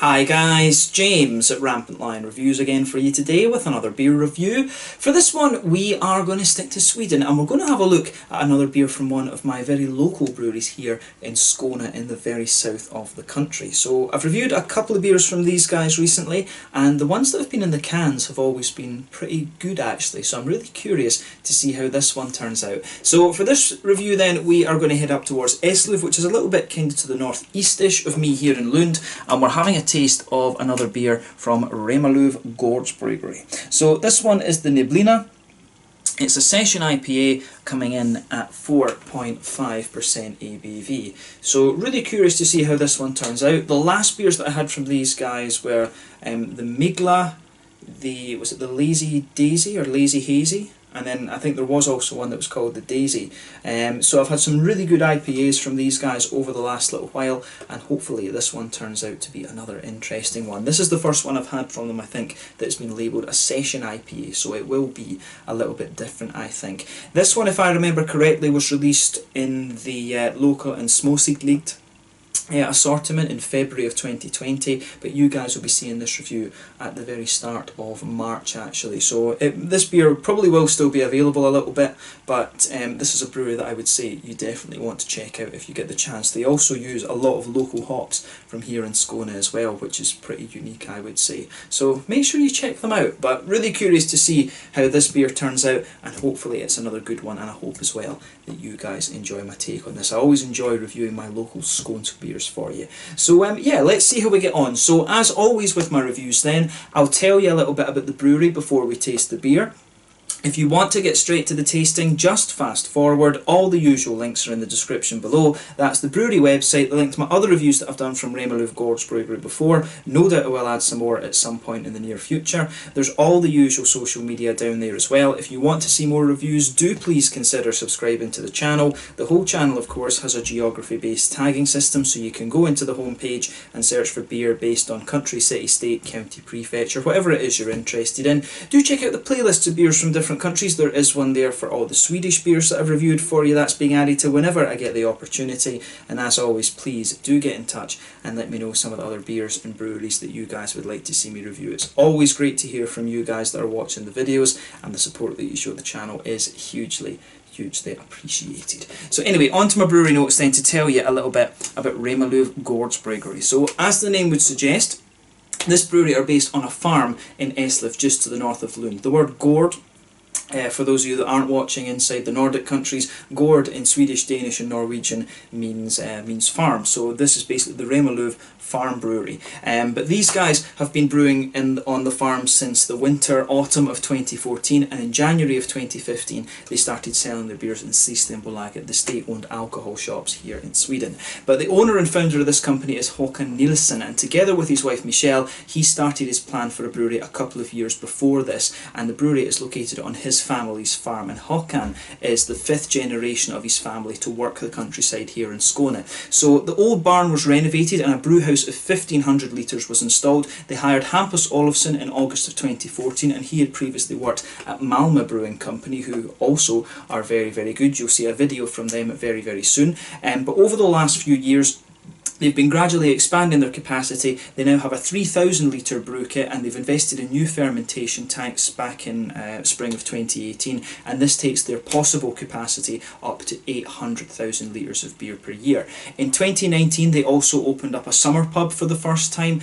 Hi guys, James at RampantLionReviews again for you today with another beer review. For this one we are going to stick to Sweden and we're going to have a look at another beer from one of my very local breweries here in Skåne in the very south of the country. So I've reviewed a couple of beers from these guys recently and the ones that have been in the cans have always been pretty good actually, so I'm really curious to see how this one turns out. So for this review then we are going to head up towards Eslöv, which is a little bit kind of to the northeast-ish of me here in Lund, and we're having a taste of another beer from Remmarlöv Gårdsbryggeri. So this one is the Neblina. It's a session IPA coming in at 4.5% ABV. So really curious to see how this one turns out. The last beers that I had from these guys were the Migla, was it the Lazy Daisy or Lazy Hazy? And then I think there was also one that was called the Daisy. So I've had some really good IPAs from these guys over the last little while, and hopefully this one turns out to be another interesting one. This is the first one I've had from them, I think, that's been labelled a session IPA, so it will be a little bit different, I think. This one, if I remember correctly, was released in the local and Småsigligt assortment in February of 2020, but you guys will be seeing this review at the very start of March actually, so this beer probably will still be available a little bit, but this is a brewery that I would say you definitely want to check out if you get the chance. They also use a lot of local hops from here in Skåne as well, which is pretty unique I would say, so make sure you check them out. But really curious to see how this beer turns out, and hopefully it's another good one, and I hope as well that you guys enjoy my take on this. I always enjoy reviewing my local Skånsk beers for you. So yeah, let's see how we get on. So as always with my reviews then, I'll tell you a little bit about the brewery before we taste the beer. If you want to get straight to the tasting, just fast forward. All the usual links are in the description below. That's the brewery website, the link to my other reviews that I've done from Remmarlöv Gårdsbryggeri before. No doubt I will add some more at some point in the near future. There's all the usual social media down there as well. If you want to see more reviews, do please consider subscribing to the channel. The whole channel, of course, has a geography-based tagging system, so you can go into the homepage and search for beer based on country, city, state, county, prefecture, whatever it is you're interested in. Do check out the playlists of beers from different countries. There is one there for all the Swedish beers that I've reviewed for you. That's being added to whenever I get the opportunity, and as always, please do get in touch and let me know some of the other beers and breweries that you guys would like to see me review. It's always great to hear from you guys that are watching the videos, and the support that you show the channel is hugely appreciated. So anyway, on to my brewery notes then, to tell you a little bit about Remmarlöv Gårdsbryggeri. So as the name would suggest, this brewery are based on a farm in Eslöv, just to the north of Lund. The word Gård, for those of you that aren't watching inside the Nordic countries, Gård in Swedish, Danish and Norwegian means farm. So this is basically the Remmarlöv farm brewery. But these guys have been brewing on the farm since the autumn of 2014, and in January of 2015 they started selling their beers in Systembolaget, the state-owned alcohol shops here in Sweden. But the owner and founder of this company is Håkan Nilsson, and together with his wife Michelle, he started his plan for a brewery a couple of years before this, and the brewery is located on his family's farm, and Håkan is the 5th generation of his family to work the countryside here in Skåne. So the old barn was renovated and a brew house of 1500 litres was installed. They hired Hampus Olofsson in August of 2014, and he had previously worked at Malmö Brewing Company, who also are very, very good. You'll see a video from them very, very soon. But over the last few years, they've been gradually expanding their capacity. They now have a 3,000 litre brew kit, and they've invested in new fermentation tanks back in spring of 2018, and this takes their possible capacity up to 800,000 litres of beer per year. In 2019 they also opened up a summer pub for the first time,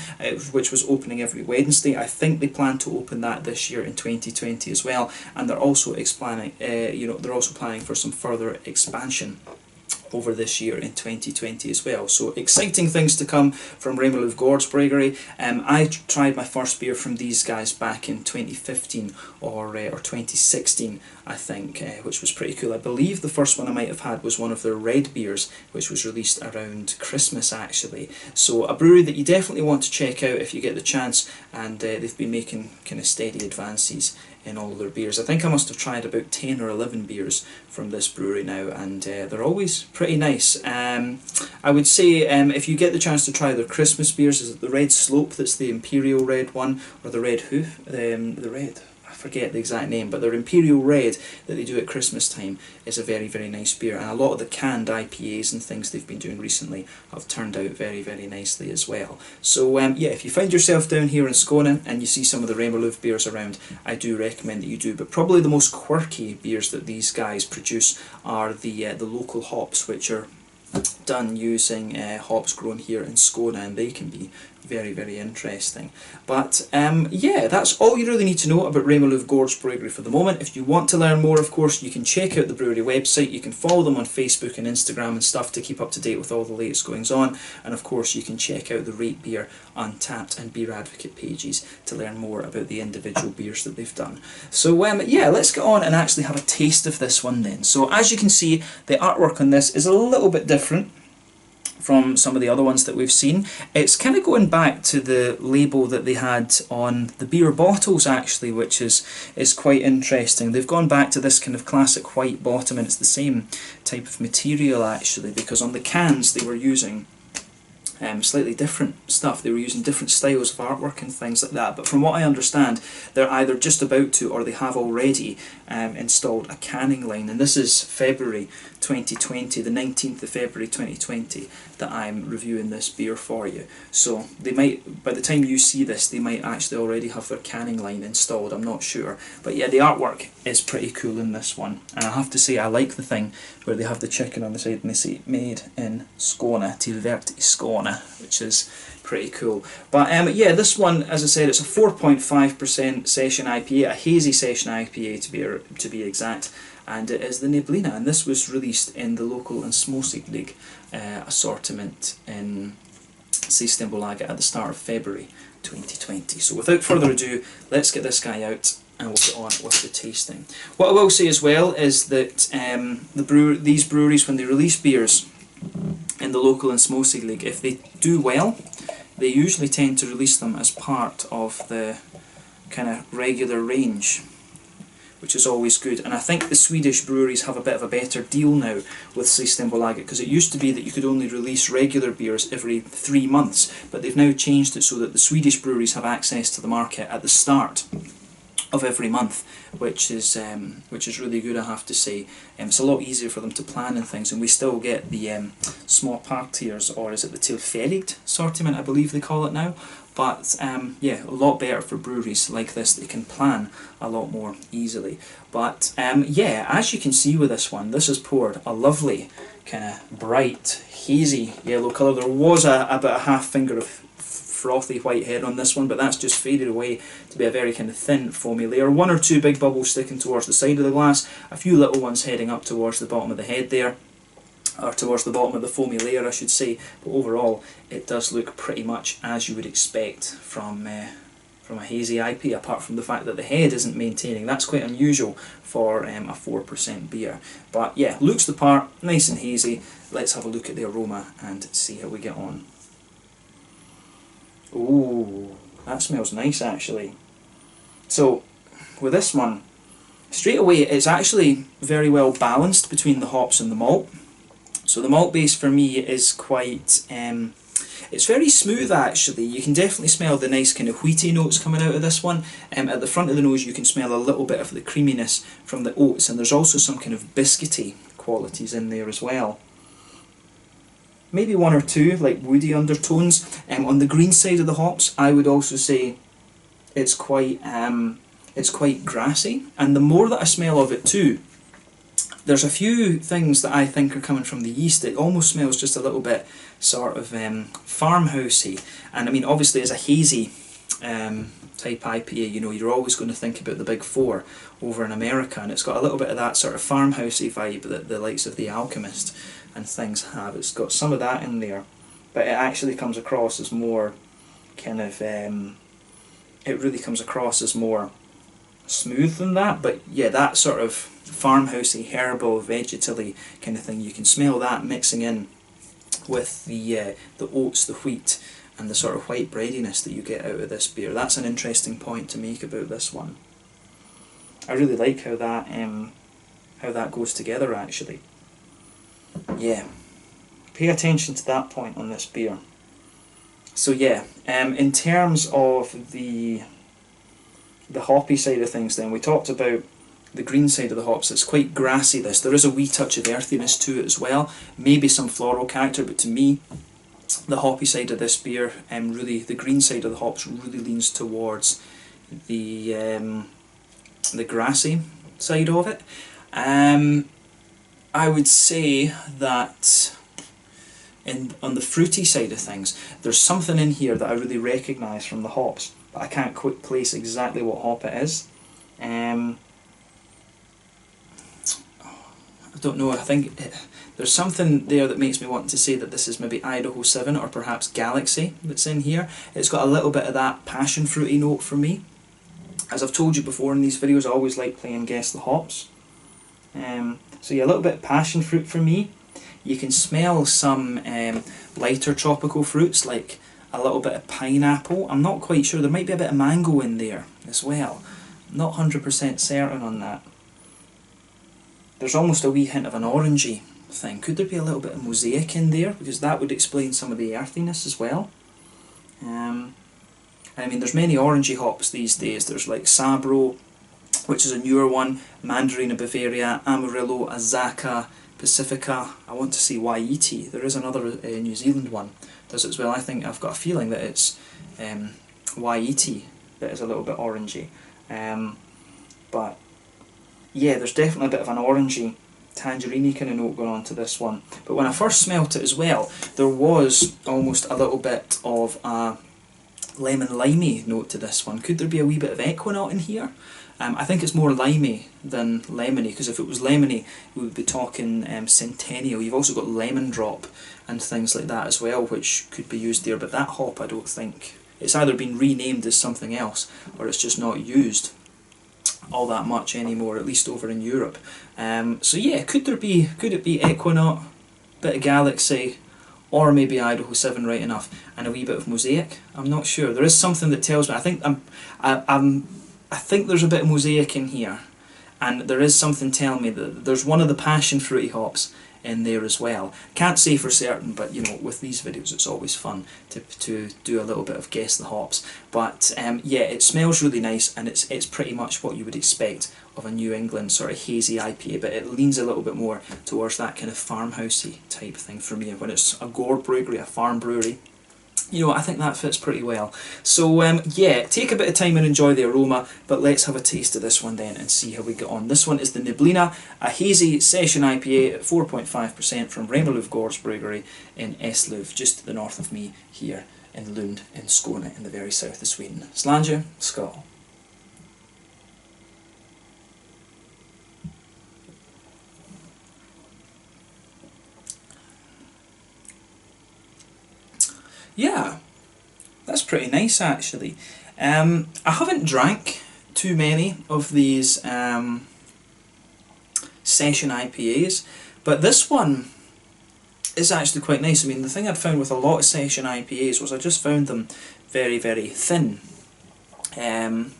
which was opening every Wednesday. I think they plan to open that this year in 2020 as well, and they're also planning for some further expansion over this year in 2020 as well. So exciting things to come from Remmarlöv Gårdsbryggeri. I tried my first beer from these guys back in 2015 or 2016 I think, which was pretty cool. I believe the first one I might have had was one of their red beers, which was released around Christmas actually. So a brewery that you definitely want to check out if you get the chance, and they've been making kind of steady advances in all of their beers. I think I must have tried about 10 or 11 beers from this brewery now, and they're always pretty nice. I would say if you get the chance to try their Christmas beers, is it the Red Slope that's the Imperial Red one, or the Red Hoof? The Red, I forget the exact name, but their Imperial Red that they do at Christmas time is a very, very nice beer, and a lot of the canned IPAs and things they've been doing recently have turned out very, very nicely as well. So yeah, if you find yourself down here in Skåne and you see some of the Remmarlöv beers around, I do recommend that you do. But probably the most quirky beers that these guys produce are the local hops, which are done using hops grown here in Skåne, and they can be very, very interesting. But yeah, that's all you really need to know about Remmarlöv Gårdsbryggeri for the moment. If you want to learn more, of course, you can check out the brewery website. You can follow them on Facebook and Instagram and stuff to keep up to date with all the latest goings on. And of course, you can check out the Rate Beer, Untappd and Beer Advocate pages to learn more about the individual beers that they've done. So yeah, let's get on and actually have a taste of this one then. So as you can see, the artwork on this is a little bit different from some of the other ones that we've seen. It's kind of going back to the label that they had on the beer bottles actually, which is quite interesting. They've gone back to this kind of classic white bottom, and it's the same type of material actually, because on the cans they were using slightly different stuff. They were using different styles of artwork and things like that, but from what I understand, they're either just about to or they have already installed a canning line, and this is February 2020, the 19th of February 2020 that I'm reviewing this beer for you. So they might, by the time you see this, they might actually already have their canning line installed, I'm not sure. But yeah, the artwork is pretty cool in this one, and I have to say I like the thing where they have the chicken on the side and they say made in Skåne, tillverkt I Skåne, which is pretty cool. But yeah, this one, as I said, it's a 4.5% session IPA, a hazy session IPA to be exact, and it is the Neblina, and this was released in the local and Småsig assortment in Systembolaget at the start of February 2020. So without further ado, let's get this guy out and we'll get on with the tasting. What I will say as well is that these breweries, when they release beers in the local and Småsig league, if they do well, they usually tend to release them as part of the kind of regular range, which is always good. And I think the Swedish breweries have a bit of a better deal now with Systembolaget, because it used to be that you could only release regular beers every 3 months, but they've now changed it so that the Swedish breweries have access to the market at the start of every month, which is really good, I have to say. It's a lot easier for them to plan and things, and we still get the small partiers, or is it the tillfälligt sortiment, I believe they call it now. But yeah, a lot better for breweries like this. They can plan a lot more easily. But yeah, as you can see with this one, this is poured a lovely kind of bright hazy yellow colour. There was about a half finger of frothy white head on this one, but that's just faded away to be a very kind of thin foamy layer. 1 or 2 big bubbles sticking towards the side of the glass, a few little ones heading up towards the bottom of the head there, or towards the bottom of the foamy layer I should say. But overall it does look pretty much as you would expect from a hazy IPA, apart from the fact that the head isn't maintaining. That's quite unusual for a 4% beer. But yeah, looks the part, nice and hazy. Let's have a look at the aroma and see how we get on. Ooh, that smells nice actually. So with this one, straight away it's actually very well balanced between the hops and the malt. So the malt base for me is quite, it's very smooth actually. You can definitely smell the nice kind of wheaty notes coming out of this one. At the front of the nose you can smell a little bit of the creaminess from the oats, and there's also some kind of biscuity qualities in there as well. Maybe 1 or 2 like woody undertones. On the green side of the hops, I would also say it's quite grassy, and the more that I smell of it too, there's a few things that I think are coming from the yeast. It almost smells just a little bit sort of farmhousey, and I mean obviously as a hazy type IPA, you know, you're always going to think about the big 4 over in America, and it's got a little bit of that sort of farmhousey vibe that the likes of The Alchemist and things have. It's got some of that in there, but it actually comes across as more kind of, it really comes across as more smooth than that. But yeah, that sort of farmhousey, herbal, vegetally kind of thing, you can smell that mixing in with the oats, the wheat, and the sort of white breadiness that you get out of this beer. That's an interesting point to make about this one. I really like how that goes together actually. Yeah, pay attention to that point on this beer. So yeah, in terms of the the hoppy side of things then, we talked about the green side of the hops. It's quite grassy this. There is a wee touch of earthiness to it as well, maybe some floral character, but to me the hoppy side of this beer, really the green side of the hops really leans towards the grassy side of it. I would say that on the fruity side of things, there's something in here that I really recognise from the hops, but I can't quite place exactly what hop it is. I don't know, I think there's something there that makes me want to say that this is maybe Idaho 7 or perhaps Galaxy that's in here. It's got a little bit of that passion fruity note for me. As I've told you before in these videos, I always like playing Guess the Hops. So yeah, a little bit of passion fruit for me. You can smell some lighter tropical fruits, like a little bit of pineapple. I'm not quite sure, there might be a bit of mango in there as well. I'm not 100% certain on that. There's almost a wee hint of an orangey thing. Could there be a little bit of mosaic in there? Because that would explain some of the earthiness as well. I mean, there's many orangey hops these days. There's like Sabro, which is a newer one, Mandarina Bavaria, Amarillo, Azaka, Pacifica. I want to see Waiti. There is another New Zealand one does it as well. I think I've got a feeling that it's Waiti that is a little bit orangey. But yeah, there's definitely a bit of an orangey, tangerine kind of note going on to this one. But when I first smelt it as well, there was almost a little bit of a lemon limey note to this one. Could there be a wee bit of Equinaut in here? I think it's more limey than lemony, because if it was lemony we would be talking Centennial. You've also got lemon drop and things like that as well, which could be used there, but that hop I don't think, it's either been renamed as something else or it's just not used all that much anymore, at least over in Europe. So yeah, could it be Equinaut, bit of Galaxy, or maybe Idaho 7 right enough, and a wee bit of mosaic? I'm not sure. There is something that tells me, I think there's a bit of mosaic in here, and there is something telling me that there's one of the passion fruity hops in there as well. Can't say for certain, but you know, with these videos it's always fun to do a little bit of guess the hops. But yeah, it smells really nice, and it's pretty much what you would expect of a New England sort of hazy IPA, but it leans a little bit more towards that kind of farmhousey type thing for me. When it's a gourd-brewery, a farm brewery, you know, I think that fits pretty well. So yeah, take a bit of time and enjoy the aroma, but let's have a taste of this one then and see how we get on. This one is the Neblina, a hazy session IPA at 4.5% from Remmarlöv Gårdsbryggeri in Eslöv, just to the north of me here in Lund in Skåne in the very south of Sweden. Slange, skål. Yeah, that's pretty nice actually. I haven't drank too many of these session IPAs, but this one is actually quite nice. I mean, the thing I'd found with a lot of session IPAs was I just found them very, very thin. And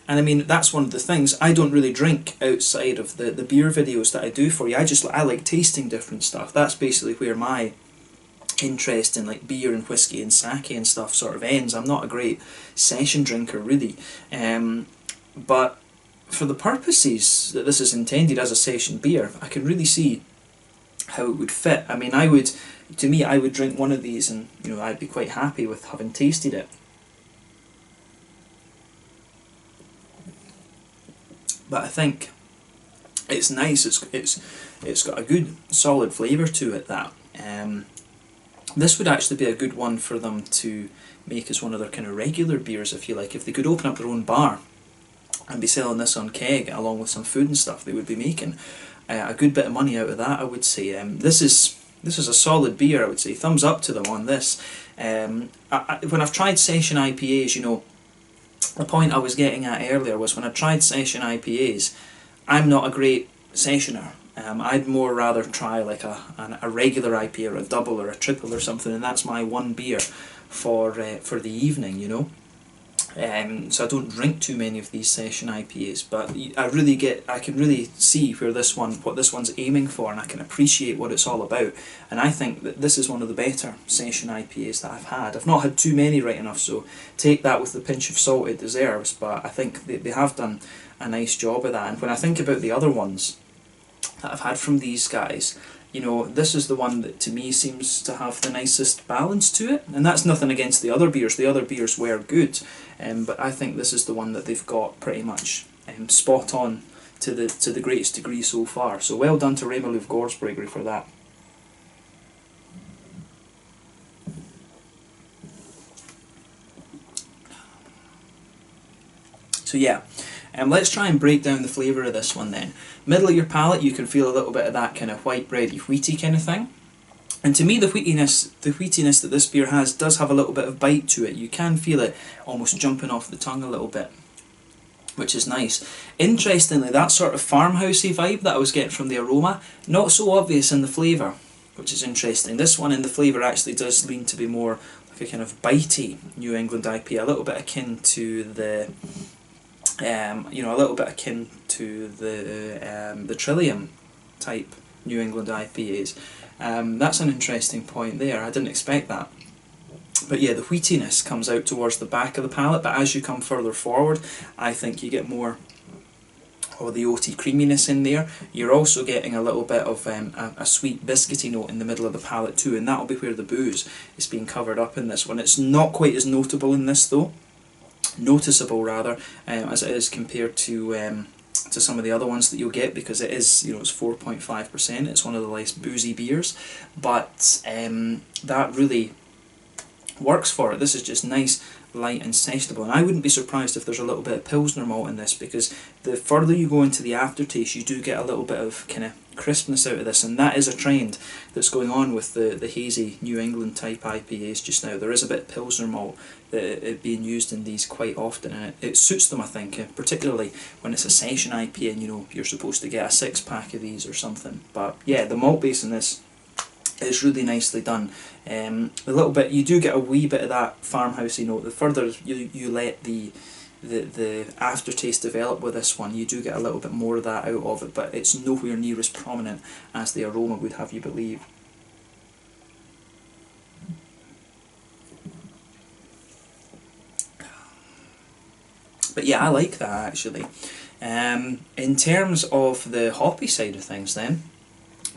I mean, that's one of the things. I don't really drink outside of the beer videos that I do for you. I like tasting different stuff. That's basically where my interest in like beer and whiskey and sake and stuff sort of ends. I'm not a great session drinker really, but for the purposes that this is intended as a session beer, I can really see how it would fit. I mean, I would drink one of these and, you know, I'd be quite happy with having tasted it. But I think it's nice. It's got a good solid flavour to it. That this would actually be a good one for them to make as one of their kind of regular beers, if you like. If they could open up their own bar and be selling this on keg along with some food and stuff, they would be making a good bit of money out of that, I would say. This is a solid beer, I would say. Thumbs up to them on this. When I've tried session IPAs, you know, the point I was getting at earlier was when I tried session IPAs, I'm not a great sessioner. I'd more rather try like a regular IPA or a double or a triple or something, and that's my one beer for the evening, you know. So I don't drink too many of these session IPAs, but I can really see what this one's aiming for, and I can appreciate what it's all about. And I think that this is one of the better session IPAs that I've had. I've not had too many right enough, so take that with the pinch of salt it deserves, but I think they have done a nice job of that. And when I think about the other ones that I've had from these guys, you know, this is the one that to me seems to have the nicest balance to it, and that's nothing against the other beers. The other beers were good, but I think this is the one that they've got pretty much spot on to the greatest degree so far. So well done to Remmarlöv Gårdsbryggeri for that. So yeah, let's try and break down the flavour of this one then. Middle of your palate, you can feel a little bit of that kind of white bready, wheaty kind of thing. And to me, the wheatiness that this beer has does have a little bit of bite to it. You can feel it almost jumping off the tongue a little bit, which is nice. Interestingly, that sort of farmhousey vibe that I was getting from the aroma, not so obvious in the flavour, which is interesting. This one in the flavour actually does lean to be more like a kind of bitey New England IPA, a little bit akin to the a little bit akin to the Trillium type New England IPAs. That's an interesting point there. I didn't expect that. But yeah, the wheatiness comes out towards the back of the palate, but as you come further forward, I think you get more of the oaty creaminess in there. You're also getting a little bit of a sweet biscuity note in the middle of the palate too, and that'll be where the booze is being covered up in this one. It's not quite as notable in this though. Noticeable rather, as it is compared to some of the other ones that you'll get, because it is, it's 4.5%. It's one of the less boozy beers, but that really works for it. This is just nice, light and sessionable, and I wouldn't be surprised if there's a little bit of Pilsner malt in this, because the further you go into the aftertaste, you do get a little bit of kind of crispness out of this, and that is a trend that's going on with the hazy New England type IPAs just now. There is a bit of Pilsner malt that being used in these quite often, and it suits them, I think, particularly when it's a session IPA and you're supposed to get a 6-pack of these or something. But yeah, the malt base in this is really nicely done. A little bit, you do get a wee bit of that farmhousey note. The further you let the aftertaste develop with this one, you do get a little bit more of that out of it, but it's nowhere near as prominent as the aroma would have you believe. But yeah, I like that actually. In terms of the hoppy side of things then,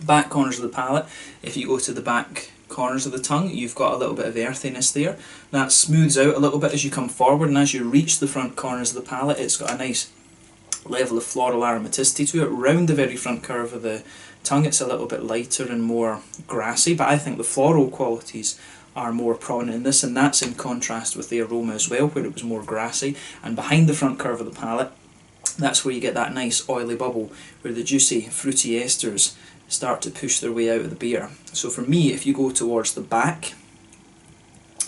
back corners of the palate, if you go to the back corners of the tongue, you've got a little bit of earthiness there. That smooths out a little bit as you come forward, and as you reach the front corners of the palate, it's got a nice level of floral aromaticity to it. Round the very front curve of the tongue, it's a little bit lighter and more grassy, but I think the floral qualities are more prominent in this, and that's in contrast with the aroma as well, where it was more grassy. And behind the front curve of the palate, that's where you get that nice oily bubble, where the juicy fruity esters start to push their way out of the beer. So for me, if you go towards the back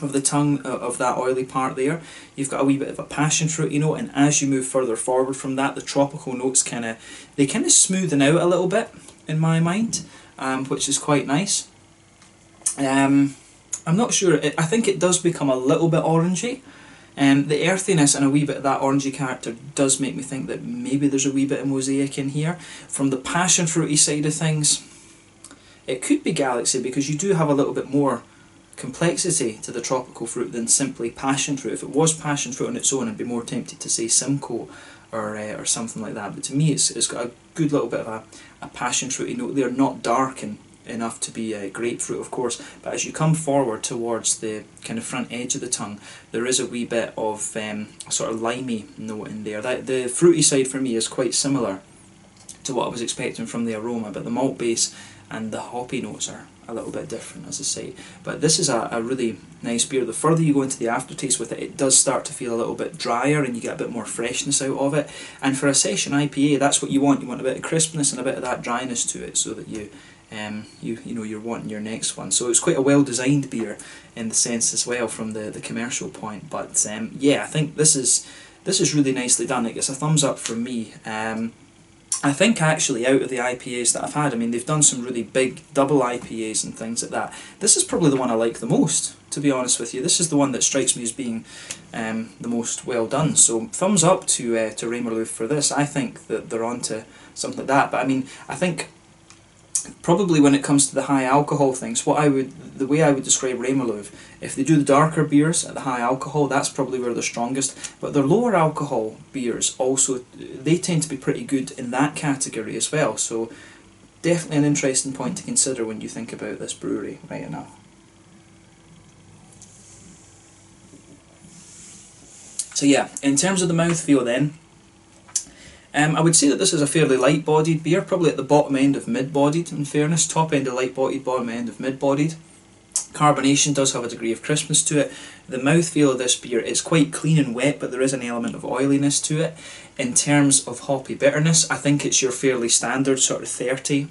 of the tongue, of that oily part there, you've got a wee bit of a passion fruity note, and as you move further forward from that, the tropical notes kind of smoothen out a little bit in my mind, which is quite nice. I'm not sure, I think it does become a little bit orangey. The earthiness and a wee bit of that orangey character does make me think that maybe there's a wee bit of mosaic in here. From the passion fruity side of things, it could be Galaxy, because you do have a little bit more complexity to the tropical fruit than simply passion fruit. If it was passion fruit on its own, I'd be more tempted to say Simcoe or something like that. But to me, it's got a good little bit of a passion fruity note there, not dark and enough to be grapefruit, of course, but as you come forward towards the kind of front edge of the tongue, there is a wee bit of a sort of limey note in there. The fruity side for me is quite similar to what I was expecting from the aroma, but the malt base and the hoppy notes are a little bit different, as I say. But this is a really nice beer. The further you go into the aftertaste with it, it does start to feel a little bit drier, and you get a bit more freshness out of it. And for a session IPA, that's what you want. You want a bit of crispness and a bit of that dryness to it, so that you're wanting your next one. So it's quite a well designed beer in the sense as well from the commercial point. But yeah, I think this is really nicely done. It gets a thumbs up from me. I think actually out of the IPAs that I've had, I mean, they've done some really big double IPAs and things like that. This is probably the one I like the most to be honest with you. This is the one that strikes me as being the most well done. So thumbs up to Remmarlöv for this. I think that they're on to something like that. But I mean, I think probably when it comes to the high alcohol things, the way I would describe Remmarlöv, if they do the darker beers at the high alcohol, that's probably where they're strongest. But their lower alcohol beers also, they tend to be pretty good in that category as well. So definitely an interesting point to consider when you think about this brewery right now. So yeah, in terms of the mouthfeel then, I would say that this is a fairly light-bodied beer, probably at the bottom end of mid-bodied, in fairness. Top end of light-bodied, bottom end of mid-bodied. Carbonation does have a degree of crispness to it. The mouthfeel of this beer is quite clean and wet, but there is an element of oiliness to it. In terms of hoppy bitterness, I think it's your fairly standard sort of 30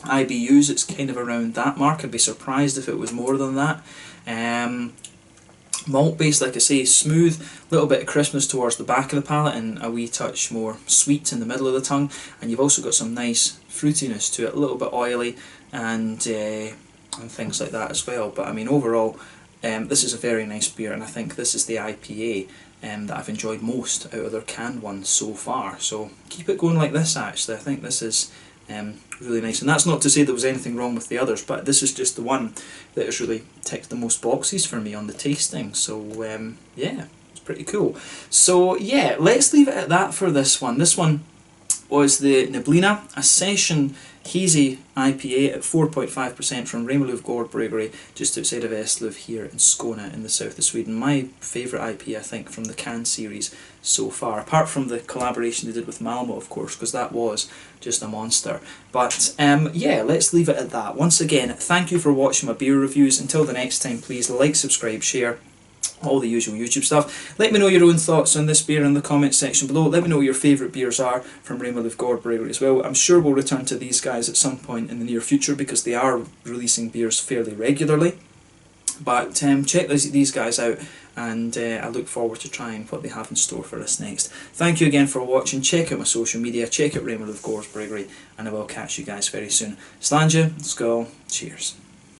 IBUs. It's kind of around that mark. I'd be surprised if it was more than that. Malt base, like I say, smooth, little bit of crispness towards the back of the palate and a wee touch more sweet in the middle of the tongue, and you've also got some nice fruitiness to it, a little bit oily and things like that as well. But I mean, overall, this is a very nice beer, and I think this is the IPA that I've enjoyed most out of their canned ones so far. So keep it going like this. Actually, I think this is really nice, and that's not to say there was anything wrong with the others, but this is just the one that has really ticked the most boxes for me on the tasting. So yeah, it's pretty cool. So yeah, let's leave it at that for this one. This one was the Neblina, a session hazy IPA at 4.5% from Remmarlöv Gårdsbryggeri, just outside of Eslöv here in Skåne in the south of Sweden. My favourite IPA, I think, from the can series so far, apart from the collaboration they did with Malmo, of course, because that was just a monster. But yeah, let's leave it at that. Once again, thank you for watching my beer reviews. Until the next time, please like, subscribe, share, all the usual YouTube stuff. Let me know your own thoughts on this beer in the comments section below. Let me know what your favourite beers are from Remmarlöv Gårdsbryggeri as well. I'm sure we'll return to these guys at some point in the near future because they are releasing beers fairly regularly. But check these guys out, and I look forward to trying what they have in store for us next. Thank you again for watching. Check out my social media, check out Remmarlöv Gårdsbryggeri, and I will catch you guys very soon. Slàinte, skål, cheers.